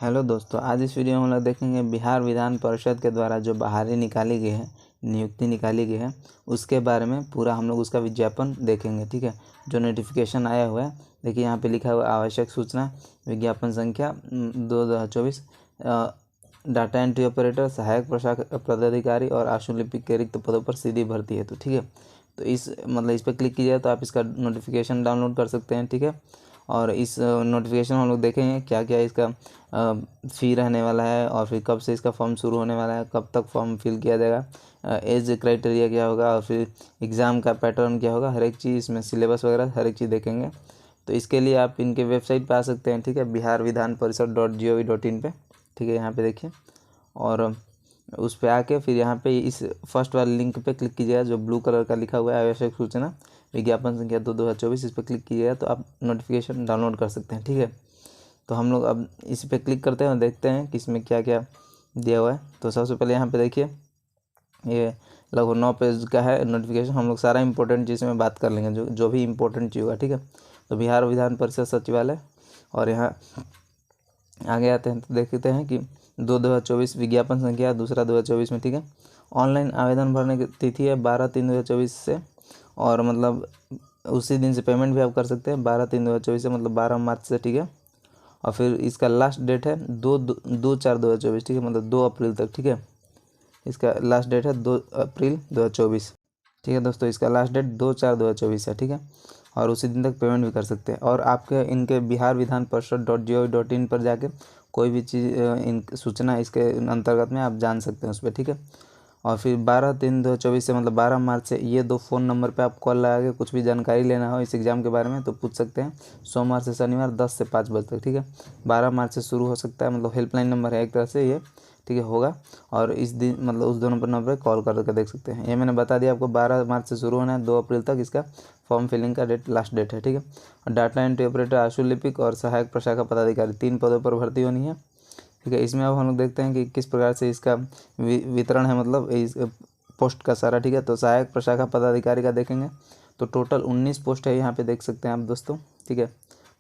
Hello दोस्तों, आज इस वीडियो में हम लोग देखेंगे बिहार विधान परिषद के द्वारा जो बहाली निकाली गई है, नियुक्ति निकाली गई है, उसके बारे में पूरा हम लोग उसका विज्ञापन देखेंगे। ठीक है, जो नोटिफिकेशन आया हुआ है, देखिए यहाँ पे लिखा हुआ आवश्यक सूचना विज्ञापन संख्या 2024 डाटा एंट्री ऑपरेटर, सहायक प्रशासक पदाधिकारी और आशुलिपिक के रिक्त पदों पर सीधी भर्ती है। तो ठीक है, तो इस पर क्लिक कीजिए तो आप इसका नोटिफिकेशन डाउनलोड कर सकते हैं। ठीक है, और इस नोटिफिकेशन में हम लोग देखेंगे क्या क्या इसका फ़ी रहने वाला है, और फिर कब से इसका फॉर्म शुरू होने वाला है, कब तक फॉर्म फिल किया जाएगा, एज क्राइटेरिया क्या होगा, और फिर एग्ज़ाम का पैटर्न क्या होगा, हर एक चीज़ इसमें सिलेबस वगैरह हर एक चीज़ देखेंगे। तो इसके लिए आप इनके वेबसाइट पे आ सकते हैं। ठीक है, बिहार विधान परिषद .gov.in पे। ठीक है, यहाँ पे देखिए, और उस पर आके फिर यहाँ पे इस फर्स्ट वाले लिंक पे क्लिक कीजिएगा जो ब्लू कलर का लिखा हुआ है आवश्यक सूचना विज्ञापन संख्या 2024। इस पर क्लिक कीजिएगा तो आप नोटिफिकेशन डाउनलोड कर सकते हैं। ठीक है, तो हम लोग अब इस पर क्लिक करते हैं और देखते हैं कि इसमें क्या क्या दिया हुआ है। तो सबसे पहले यहाँ पे देखिए, ये लगभग 9 पेज का है नोटिफिकेशन। हम लोग सारा इंपॉर्टेंट चीज़ में बात कर लेंगे, जो भी इम्पोर्टेंट चीज़ होगा। ठीक है, तो बिहार विधान परिषद सचिवालय, और यहाँ आगे आते हैं तो देखते हैं कि 2024 विज्ञापन संख्या 2/2024 में। ठीक है, ऑनलाइन आवेदन भरने की तिथि है 12/3/2024 से, और मतलब उसी दिन से पेमेंट भी आप कर सकते हैं 12/3/2024 से, मतलब 12 मार्च से। ठीक है, और फिर इसका लास्ट डेट है 2/4/2024। ठीक है, मतलब 2 अप्रैल तक। ठीक है, इसका लास्ट डेट है 2 अप्रैल 2024। ठीक है दोस्तों, इसका लास्ट डेट 2/4/2024 है। ठीक है, और उसी दिन तक पेमेंट भी कर सकते हैं। और आपके इनके बिहार विधान परिषद .gov.in पर जाके कोई भी चीज़ इन सूचना इसके अंतर्गत में आप जान सकते हैं उस पर। ठीक है, और फिर 12/3/2024 से मतलब 12 मार्च से ये 2 फ़ोन नंबर पे आप कॉल लगा के कुछ भी जानकारी लेना हो इस एग्ज़ाम के बारे में तो पूछ सकते हैं। सोमवार से शनिवार 10 से 5 बजे तक। ठीक है, 12 मार्च से शुरू हो सकता है, मतलब हेल्पलाइन नंबर है एक तरह से ये। ठीक है, होगा, और इस दिन मतलब उस दोनों नंबर पर कॉल करके देख सकते हैं। ये मैंने बता दिया आपको, 12 मार्च से शुरू होना है, 2 अप्रैल तक इसका फॉर्म फिलिंग का लास्ट डेट है। ठीक है, और डाटा एंट्री ऑपरेटर, आशुलिपिक और सहायक प्रशाखा पदाधिकारी 3 पदों पर भर्ती होनी है। ठीक है, इसमें अब हम लोग देखते हैं कि किस प्रकार से इसका वितरण है, मतलब इस पोस्ट का सारा। ठीक है, तो सहायक प्रशाखा पदाधिकारी का देखेंगे तो टोटल 19 पोस्ट है, यहाँ पे देख सकते हैं आप दोस्तों। ठीक है,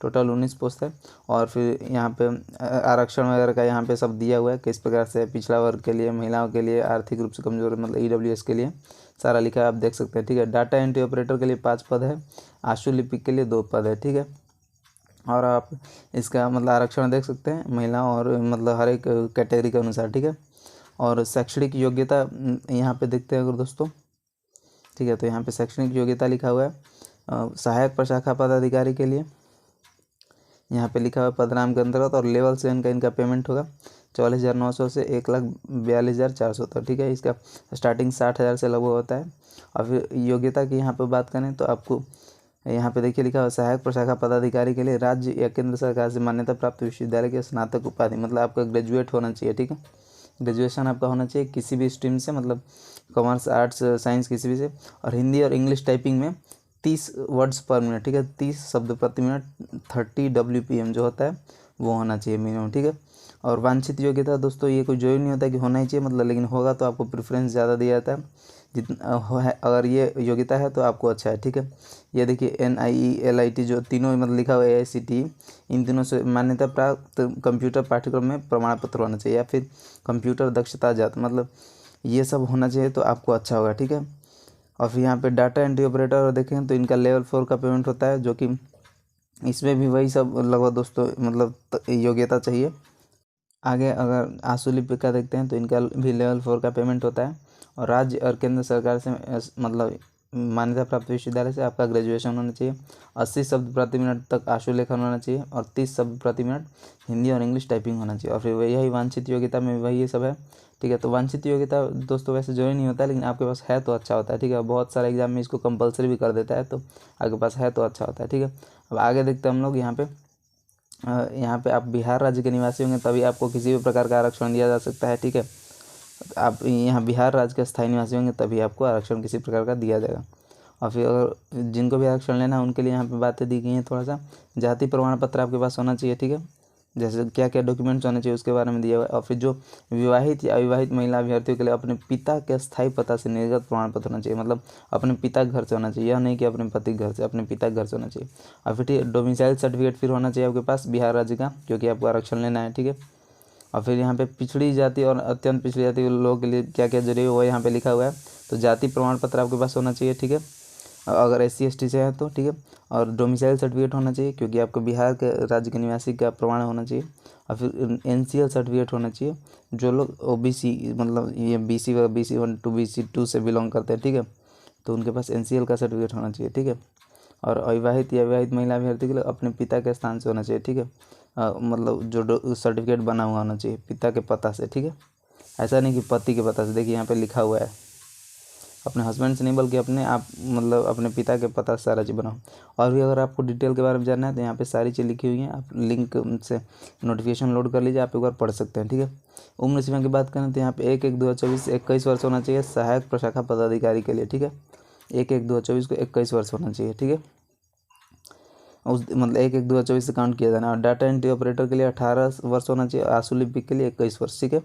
टोटल 19 पोस्ट है, और फिर यहाँ पे आरक्षण वगैरह का यहाँ पे सब दिया हुआ है किस प्रकार से पिछड़ा वर्ग के लिए, महिलाओं के लिए, आर्थिक रूप से कमजोर मतलब EWS के लिए सारा लिखा है, आप देख सकते हैं। ठीक है, डाटा एंट्री ऑपरेटर के लिए 5 पद है, आशुलिपिक के लिए 2 पद है। ठीक है, और आप इसका मतलब आरक्षण देख सकते हैं महिलाओं और मतलब हर एक कैटेगरी के अनुसार। ठीक है, और शैक्षणिक योग्यता यहाँ पे देखते हैं अगर दोस्तों। ठीक है, तो यहाँ पे शैक्षणिक योग्यता लिखा हुआ है सहायक प्रशाखा पदाधिकारी के लिए, यहाँ पे लिखा हुआ है पद नाम के अंतर्गत, और लेवल 7 का इनका पेमेंट होगा 44,900 से 1,42,400 तक। ठीक है, इसका स्टार्टिंग 60,000 से लगभग होता है। और फिर योग्यता की यहाँ पे बात करें तो आपको यहाँ पे देखिए लिखा हुआ सहायक प्रशाखा पदाधिकारी के लिए राज्य या केंद्र सरकार से मान्यता प्राप्त विश्वविद्यालय के स्नातक उपाधि, मतलब आपका ग्रेजुएट होना चाहिए। ठीक है, ग्रेजुएशन आपका होना चाहिए किसी भी स्ट्रीम से, मतलब कॉमर्स, आर्ट्स, साइंस किसी भी से, और हिंदी और इंग्लिश टाइपिंग में 30 वर्ड्स पर मिनट। ठीक है, 30 शब्द प्रति मिनट, 30 WPM जो होता है वो होना चाहिए मिनिमम। ठीक है, और वांछित योग्यता दोस्तों ये कोई जरूरी नहीं होता कि होना ही चाहिए, मतलब लेकिन होगा तो आपको प्रेफरेंस ज़्यादा दिया जाता है। जितना है अगर ये योग्यता है तो आपको अच्छा है। ठीक है, ये देखिए NIE LIT जो तीनों मतलब लिखा हुआ है AICTE, इन तीनों से मान्यता प्राप्त कंप्यूटर पाठ्यक्रम में प्रमाण पत्र होना चाहिए, या फिर कंप्यूटर दक्षता जात, मतलब ये सब होना चाहिए तो आपको अच्छा होगा। ठीक है, और फिर यहाँ पे डाटा एंट्री ऑपरेटर देखें तो इनका लेवल 4 का पेमेंट होता है, जो कि इसमें भी वही सब लगभग दोस्तों मतलब योग्यता चाहिए। आगे अगर आशुलिपिक का देखते हैं तो इनका भी लेवल 4 का पेमेंट होता है, और राज्य और केंद्र सरकार से मतलब मान्यता प्राप्त विश्वविद्यालय से आपका ग्रेजुएशन होना चाहिए, 80 शब्द प्रति मिनट तक आशुलेखन होना चाहिए, और 30 शब्द प्रति मिनट हिंदी और इंग्लिश टाइपिंग होना चाहिए, और फिर यही वांछित योग्यता में वही ये सब है। ठीक है, तो वांछित योग्यता दोस्तों वैसे जरूरी नहीं होता है, लेकिन आपके पास है तो अच्छा होता है। ठीक है, बहुत सारे एग्जाम में इसको कंपलसरी भी कर देता है, तो आपके पास है तो अच्छा होता है। ठीक है, अब आगे देखते हैं हम लोग। यहाँ पे आप बिहार राज्य के निवासी होंगे तभी आपको किसी भी प्रकार का आरक्षण दिया जा सकता है। ठीक है, आप यहाँ बिहार राज्य के स्थायी निवासी होंगे तभी आपको आरक्षण किसी प्रकार का दिया जाएगा। और फिर अगर जिनको भी आरक्षण लेना है उनके लिए यहाँ पे बातें दी गई हैं थोड़ा सा। जाति प्रमाण पत्र आपके पास होना चाहिए। ठीक है, जैसे क्या क्या डॉक्यूमेंट्स होने चाहिए उसके बारे में दिया हुआ है। और फिर जो विवाहित या अविवाहित महिला अभ्यर्थियों के लिए अपने पिता के स्थायी पता से निर्गत प्रमाण पत्र होना चाहिए, मतलब अपने पिता के घर से होना चाहिए, यह नहीं कि अपने पति के घर से, अपने पिता के घर से होना चाहिए। और फिर डोमिसाइल सर्टिफिकेट फिर होना चाहिए आपके पास बिहार राज्य का, क्योंकि आपको आरक्षण लेना है। ठीक है, और फिर यहाँ पे पिछड़ी जाति और अत्यंत पिछड़ी जाति के लोगों के लिए क्या क्या जरूरी है वो यहाँ पे लिखा हुआ है। तो जाति प्रमाण पत्र आपके पास होना चाहिए, ठीक है, अगर SC ST से है तो, ठीक है। और डोमिसाइल सर्टिफिकेट होना चाहिए क्योंकि आपको बिहार के राज्य के निवासी का प्रमाण होना चाहिए। और फिर NCL सर्टिफिकेट होना चाहिए। जो लोग OBC मतलब ये BC1 to BC2 से बिलोंग करते हैं, ठीक है, तो उनके पास NCL का सर्टिफिकेट होना चाहिए, ठीक है। और अविवाहित या विवाहित महिला अभ्यर्थी के लिए अपने पिता के स्थान से होना चाहिए, ठीक है, मतलब जो सर्टिफिकेट बना हुआ होना चाहिए पिता के पता से, ठीक है। ऐसा नहीं कि पति के पता से, देखिए यहाँ पे लिखा हुआ है अपने हस्बैंड से नहीं बल्कि अपने आप मतलब अपने पिता के पता से सारा चीज़ बनाओ। और भी अगर आपको डिटेल के बारे में जानना है तो यहाँ पे सारी चीज़ लिखी हुई हैं, आप लिंक से नोटिफिकेशन लोड कर लीजिए, आप एक बार पढ़ सकते हैं, ठीक है। उम्र सीमा की बात करें तो यहाँ पे 1/1/2024 से 21 वर्ष होना चाहिए सहायक प्रशाखा पदाधिकारी के लिए, ठीक है। 1/1/2024 को 21 वर्ष होना चाहिए, ठीक है। उस मतलब 1/1/2024 से काउंट किया जाना। और डाटा एंट्री ऑपरेटर के लिए 18 वर्ष होना चाहिए, आशुलिपिक के लिए 21 वर्ष, ठीक है।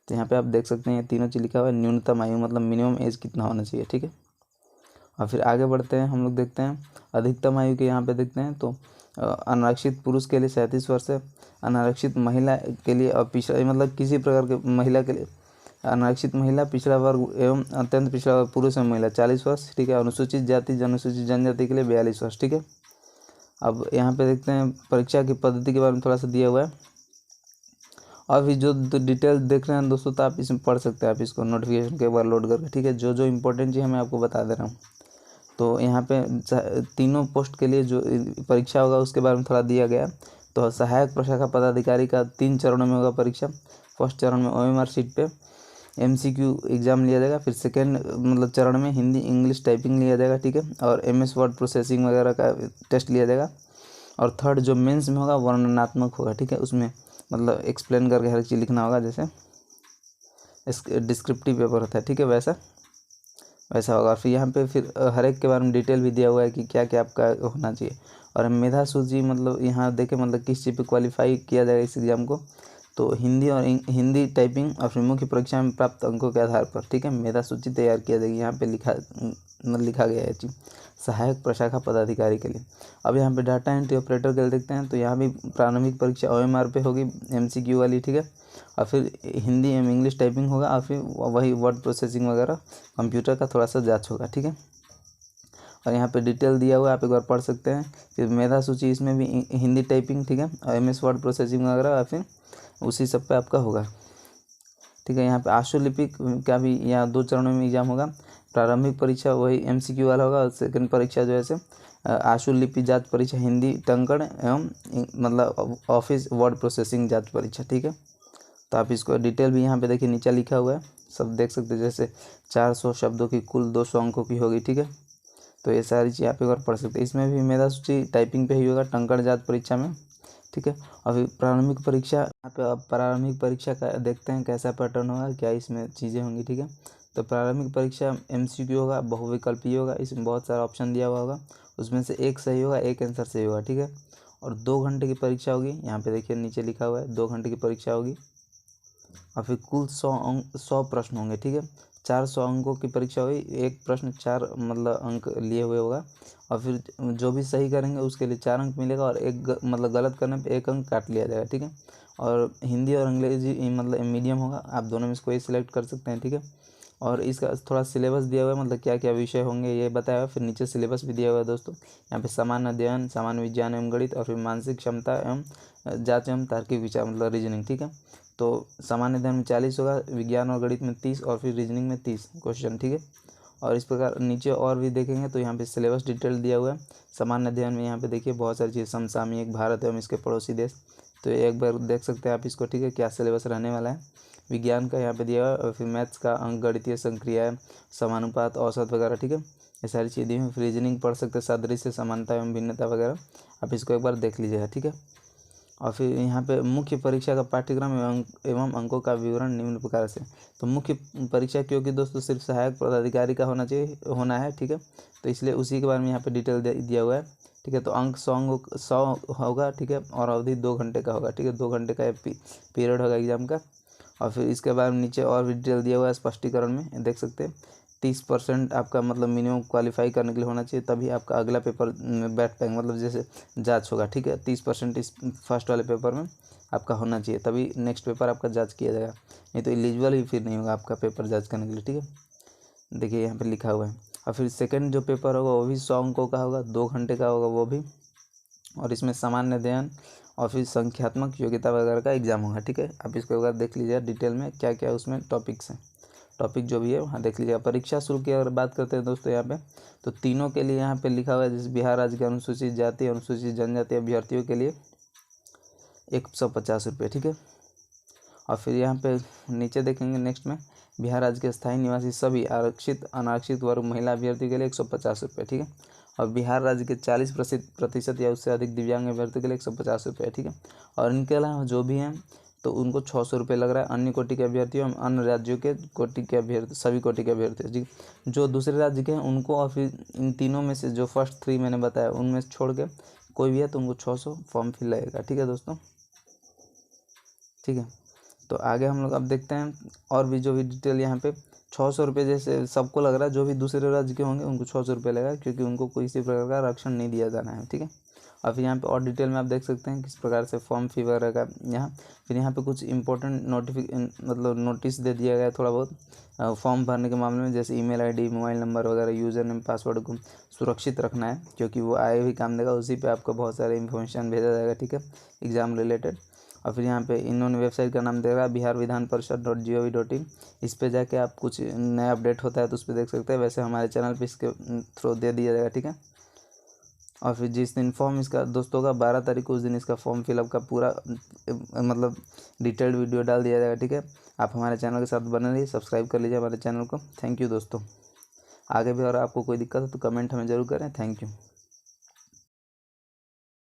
तो यहाँ पे आप देख सकते हैं ये तीनों चीज़ लिखा हुआ है। न्यूनतम आयु मतलब मिनिमम एज कितना होना चाहिए, ठीक है। और फिर आगे बढ़ते हैं, हम लोग देखते हैं अधिकतम आयु के यहाँ पे देखते हैं तो अनारक्षित पुरुष के लिए 37 वर्ष है, अनारक्षित महिला के लिए और पिछड़ा मतलब किसी प्रकार के महिला के लिए अनारक्षित महिला, पिछड़ा वर्ग एवं अत्यंत पिछड़ा वर्ग पुरुष एवं महिला 40 वर्ष, ठीक है। अनुसूचित जाति अनुसूचित जनजाति के लिए 42 वर्ष, ठीक है। अब यहाँ पे देखते हैं परीक्षा की पद्धति के बारे में थोड़ा सा दिया हुआ है। अभी जो डिटेल देख रहे हैं दोस्तों तो आप इसमें पढ़ सकते हैं, आप इसको नोटिफिकेशन के बार लोड करके, ठीक है। जो जो इम्पोर्टेंट चीज़ है मैं आपको बता दे रहा हूँ। तो यहाँ पे तीनों पोस्ट के लिए जो परीक्षा होगा उसके बारे में थोड़ा दिया गया। तो सहायक प्रशाखा पदाधिकारी का 3 चरणों में होगा परीक्षा। फर्स्ट चरण में OMR शीट पे MCQ एग्ज़ाम लिया जाएगा। फिर सेकेंड मतलब चरण में हिंदी इंग्लिश टाइपिंग लिया जाएगा, ठीक है, और MS वर्ड प्रोसेसिंग वगैरह का टेस्ट लिया जाएगा। और थर्ड जो मेंस में होगा वर्णनात्मक होगा, ठीक है, उसमें मतलब एक्सप्लेन करके हर चीज़ लिखना होगा, जैसे डिस्क्रिप्टिव पेपर होता है, ठीक है, वैसा होगा। फिर यहाँ पे फिर हर एक के बारे में डिटेल भी दिया हुआ है कि क्या क्या आपका होना चाहिए। और मेधा सूची मतलब यहाँ देखें मतलब किस चीज़ पे क्वालिफाई किया जाएगा इस एग्ज़ाम को, तो हिंदी और हिंदी टाइपिंग और फिर मुख्य परीक्षा में प्राप्त अंकों के आधार पर, ठीक है, मेधा सूची तैयार किया जाएगी। यहाँ पे लिखा गया है चीज़ सहायक प्रशाखा पदाधिकारी के लिए। अब यहाँ पे डाटा एंट्री ऑपरेटर के लिए देखते हैं तो यहाँ भी प्रारंभिक परीक्षा OMR पे होगी MCQ वाली, ठीक है। और फिर हिंदी एवं इंग्लिश टाइपिंग होगा और फिर वही वर्ड प्रोसेसिंग वगैरह कंप्यूटर का थोड़ा सा जांच होगा, ठीक है। और यहाँ पे डिटेल दिया हुआ है, आप एक बार पढ़ सकते हैं। फिर मेधा सूची इसमें भी हिंदी टाइपिंग, ठीक है, और MS वर्ड प्रोसेसिंग वगैरह और फिर उसी सब पे आपका होगा, ठीक है। यहाँ पे आशुलिपिक का भी यहाँ 2 चरणों में एग्जाम होगा। प्रारंभिक परीक्षा वही MCQ वाला होगा और सेकंड परीक्षा जो है से आशुलिपि जांच परीक्षा हिंदी टंकण एवं मतलब ऑफिस वर्ड प्रोसेसिंग जांच परीक्षा, ठीक है। तो आप इसको डिटेल भी यहाँ पे देखिए नीचे लिखा हुआ है, सब देख सकते हैं। जैसे 400 शब्दों की कुल 200 अंकों की होगी, ठीक है। तो ये सारी चीज़ आप एक बार पढ़ सकते हैं। इसमें भी मेधा सूची टाइपिंग पे ही होगा टंकण जांच परीक्षा में, ठीक है। अभी प्रारंभिक परीक्षा यहाँ पे अब प्रारंभिक परीक्षा का देखते हैं कैसा पैटर्न होगा, क्या इसमें चीज़ें होंगी, ठीक है। तो प्रारंभिक परीक्षा MCQ होगा, बहुविकल्पीय होगा, इसमें बहुत सारा ऑप्शन दिया हुआ होगा, उसमें से एक सही होगा, एक आंसर सही होगा, ठीक है। और 2 घंटे की परीक्षा होगी, यहाँ पे देखिए नीचे लिखा हुआ है 2 घंटे की परीक्षा होगी। और फिर कुल 100 प्रश्न होंगे, ठीक है। 400 अंकों की परीक्षा हुई, एक प्रश्न 4 मतलब अंक लिए हुए होगा। और फिर जो भी सही करेंगे उसके लिए 4 अंक मिलेगा और एक मतलब गलत करने पे 1 अंक काट लिया जाएगा, ठीक है। और हिंदी और अंग्रेजी मतलब मीडियम होगा, आप दोनों में से कोई सिलेक्ट कर सकते हैं, ठीक है। और इसका थोड़ा सिलेबस दिया हुआ है, मतलब क्या क्या विषय होंगे ये बताया हुआ है। फिर नीचे सिलेबस भी दिया हुआ है दोस्तों। यहाँ पे सामान्य अध्ययन, सामान्य विज्ञान एवं गणित और फिर मानसिक क्षमता एवं जांच एवं तार्किक विचार मतलब रीजनिंग, ठीक है। तो सामान्य अध्ययन में 40 होगा, विज्ञान और गणित में 30 और फिर रीजनिंग में 30 क्वेश्चन, ठीक है। और इस प्रकार नीचे और भी देखेंगे तो यहाँ पे सिलेबस डिटेल दिया हुआ है। सामान्य अध्ययन में यहाँ पे देखिए बहुत सारी चीज़, समसामयिक, भारत एवं इसके पड़ोसी देश, तो एक बार देख सकते हैं आप इसको, ठीक है, क्या सिलेबस रहने वाला है। विज्ञान का यहाँ पे दिया हुआ है और फिर मैथ्स का अंक गणितीय संक्रियाएँ, समानुपात, औसत वगैरह, ठीक है, ये सारी चीज़ें दी हुई। फिर रीजनिंग पढ़ सकते हैं, सादृश्य, समानता एवं भिन्नता वगैरह, आप इसको एक बार देख लीजिएगा, ठीक है। और फिर यहाँ पे मुख्य परीक्षा का पाठ्यक्रम एवं अंकों का विवरण निम्न प्रकार से। तो मुख्य परीक्षा क्योंकि दोस्तों सिर्फ सहायक पदाधिकारी का होना है, ठीक है, तो इसलिए उसी के बारे में यहाँ पे डिटेल दिया हुआ है, ठीक है। तो अंक 100 होगा, ठीक है, और अवधि 2 घंटे का होगा, ठीक है, 2 घंटे का पीरियड होगा एग्जाम का। और फिर इसके बाद नीचे और भी डिटेल दिया हुआ है स्पष्टीकरण में, देख सकते हैं। 30% आपका मतलब मिनिमम क्वालिफाई करने के लिए होना चाहिए, तभी आपका अगला पेपर में बैठ पाएंगे, मतलब जैसे जांच होगा, ठीक है। 30% इस फर्स्ट वाले पेपर में आपका होना चाहिए, तभी नेक्स्ट पेपर आपका जांच किया जाएगा, नहीं तो एलिजिबल ही फिर नहीं होगा आपका पेपर जांच करने के लिए, ठीक है। देखिए यहाँ पे लिखा हुआ है। और फिर सेकंड जो पेपर होगा वो भी 100 अंकों का होगा, 2 घंटे का होगा वो भी, और इसमें सामान्य अध्ययन और फिर संख्यात्मक योग्यता वगैरह का एग्जाम होगा, ठीक है। आप इसको एक बार देख लीजिए डिटेल में क्या क्या उसमें टॉपिक्स हैं, टॉपिक जो भी है वहाँ देख लीजिए। परीक्षा शुल्क की अगर बात करते हैं दोस्तों यहाँ पे, तो तीनों के लिए यहाँ पे लिखा हुआ है, जैसे बिहार राज्य के अनुसूचित जाति अनुसूचित जनजाति अभ्यर्थियों के लिए 150 रुपये, ठीक है। और फिर यहाँ पे नीचे देखेंगे नेक्स्ट में, बिहार राज्य के स्थायी निवासी सभी आरक्षित अनारक्षित वर्ग महिला अभ्यर्थी के लिए 150 रुपये, ठीक है। और बिहार राज्य के 40% या उससे अधिक दिव्यांग अभ्यर्थी के लिए 150 रुपये, ठीक है। और इनके अलावा जो भी हैं तो उनको 600 रुपये लग रहा है, अन्य कोटि के अभ्यर्थियों अन्य राज्यों के कोटि के अभ्यर्थी, सभी कोटि के अभ्यर्थी, ठीक है। जो दूसरे राज्य के हैं उनको, और फिर इन तीनों में से जो फर्स्ट 3 मैंने बताया उनमें से छोड़ के कोई भी है तो उनको 600 फॉर्म फिल लगेगा, ठीक है दोस्तों, ठीक है। तो आगे हम लोग अब देखते हैं और भी जो भी डिटेल यहाँ पे 600 रुपये जैसे सबको लग रहा है, जो भी दूसरे राज्य के होंगे उनको 600 रुपये लगेगा, क्योंकि उनको कोई इसी प्रकार का आरक्षण नहीं दिया जाना है, ठीक है। और फिर यहाँ पे और डिटेल में आप देख सकते हैं किस प्रकार से फॉर्म फी वगैरह का यहाँ, फिर यहाँ पे कुछ इंपॉर्टेंट मतलब नोटिस दे दिया गया है थोड़ा बहुत फॉर्म भरने के मामले में, जैसे ईमेल आईडी, मोबाइल नंबर वगैरह, यूज़र नेम, पासवर्ड को सुरक्षित रखना है, क्योंकि वो आए भी काम देगा, उसी पे आपको बहुत सारे इन्फॉर्मेशन भेजा जाएगा, ठीक है, एग्ज़ाम रिलेटेड। और फिर यहाँ पे इन्होंने वेबसाइट का नाम देगा biharvidhanparishad.gov.in, इस पे जाके आप कुछ नया अपडेट होता है तो उस पर देख सकते हैं, वैसे हमारे चैनल पे इसके थ्रू दे दिया जाएगा, ठीक है। और फिर जिस दिन फॉर्म इसका दोस्तों का 12 तारीख को, उस दिन इसका फॉर्म फिलअप का पूरा मतलब डिटेल्ड वीडियो डाल दिया जाएगा, ठीक है। आप हमारे चैनल के साथ बने रहिए, सब्सक्राइब कर लीजिए हमारे चैनल को। थैंक यू दोस्तों। आगे भी और आपको कोई दिक्कत हो तो कमेंट हमें ज़रूर करें। Thank you.